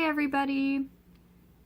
everybody!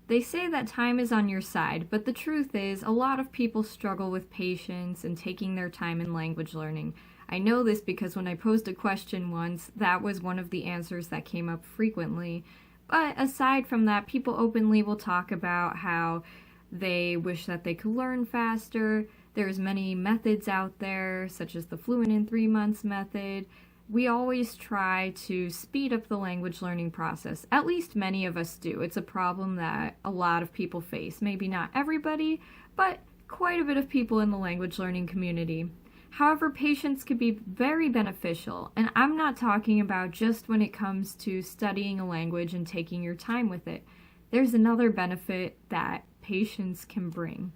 They say that time is on your side, but the truth is, a lot of people struggle with patience and taking their time in language learning. I know this because when I posed a question once, that was one of the answers that came up frequently. But aside from that, people openly will talk about how they wish that they could learn faster. There's many methods out there, such as the Fluent in 3 months method. We always try to speed up the language learning process. At least many of us do. It's a problem that a lot of people face. Maybe not everybody, but quite a bit of people in the language learning community. However, patience can be very beneficial, and I'm not talking about just when it comes to studying a language and taking your time with it. There's another benefit that patience can bring.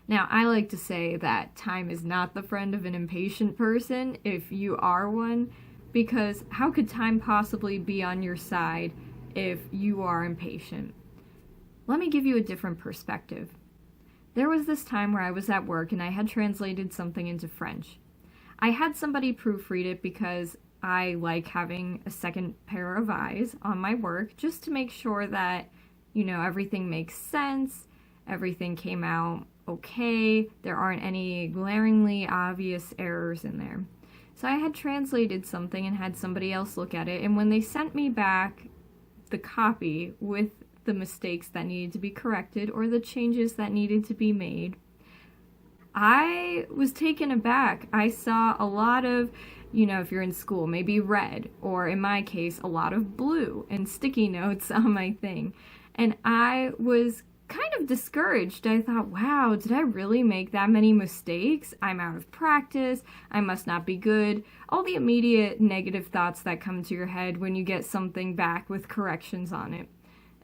Now, I like to say that time is not the friend of an impatient person, if you are one, because how could time possibly be on your side if you are impatient? Let me give you a different perspective. There was this time where I was at work and I had translated something into French. I had somebody proofread it because I like having a second pair of eyes on my work just to make sure that, everything makes sense, everything came out okay, there aren't any glaringly obvious errors in there. So I had translated something and had somebody else look at it, and when they sent me back the copy with the mistakes that needed to be corrected or the changes that needed to be made, I was taken aback. I saw a lot of, if you're in school, maybe red, or in my case, a lot of blue and sticky notes on my thing. And I was kind of discouraged. I thought, wow, did I really make that many mistakes? I'm out of practice. I must not be good. All the immediate negative thoughts that come to your head when you get something back with corrections on it.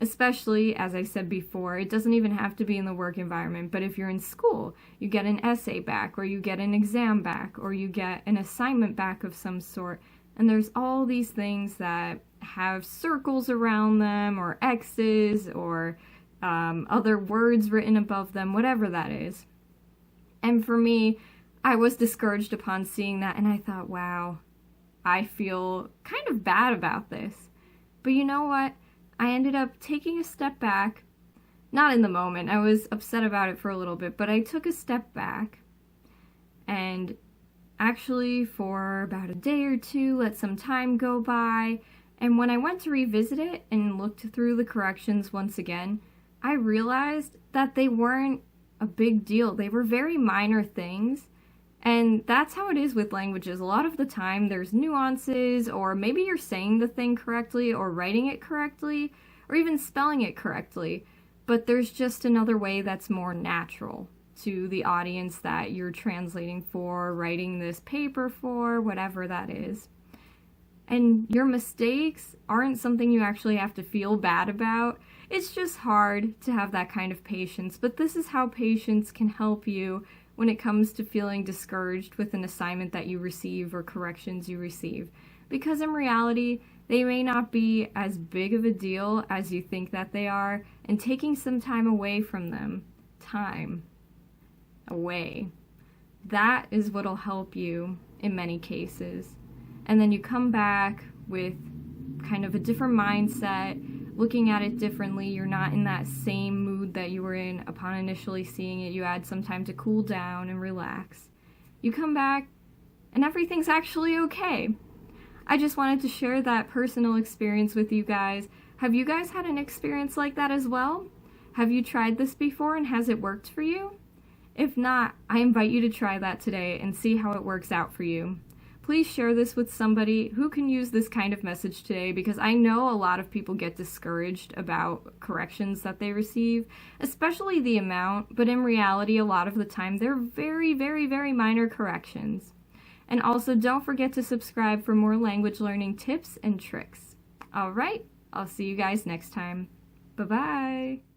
Especially, as I said before, it doesn't even have to be in the work environment, but if you're in school, you get an essay back, or you get an exam back, or you get an assignment back of some sort, and there's all these things that have circles around them, or X's, or other words written above them, whatever that is. And for me, I was discouraged upon seeing that, and I thought, wow, I feel kind of bad about this. But you know what? I ended up taking a step back. Not in the moment, I was upset about it for a little bit, but I took a step back and actually for about a day or two let some time go by, and when I went to revisit it and looked through the corrections once again, I realized that they weren't a big deal. They were very minor things, and that's how it is with languages. A lot of the time there's nuances, or maybe you're saying the thing correctly or writing it correctly or even spelling it correctly, but there's just another way that's more natural to the audience that you're translating for, writing this paper for, whatever that is. And your mistakes aren't something you actually have to feel bad about. It's just hard to have that kind of patience, but this is how patience can help you when it comes to feeling discouraged with an assignment that you receive or corrections you receive. Because in reality, they may not be as big of a deal as you think that they are, and taking some time away from them, that is what'll help you in many cases. And then you come back with kind of a different mindset, looking at it differently. You're not in that same mood that you were in upon initially seeing it. You had some time to cool down and relax. You come back and everything's actually okay. I just wanted to share that personal experience with you guys. Have you guys had an experience like that as well? Have you tried this before and has it worked for you? If not, I invite you to try that today and see how it works out for you. Please share this with somebody who can use this kind of message today, because I know a lot of people get discouraged about corrections that they receive, especially the amount, but in reality, a lot of the time, they're very, very, very minor corrections. And also, don't forget to subscribe for more language learning tips and tricks. All right, I'll see you guys next time. Bye-bye.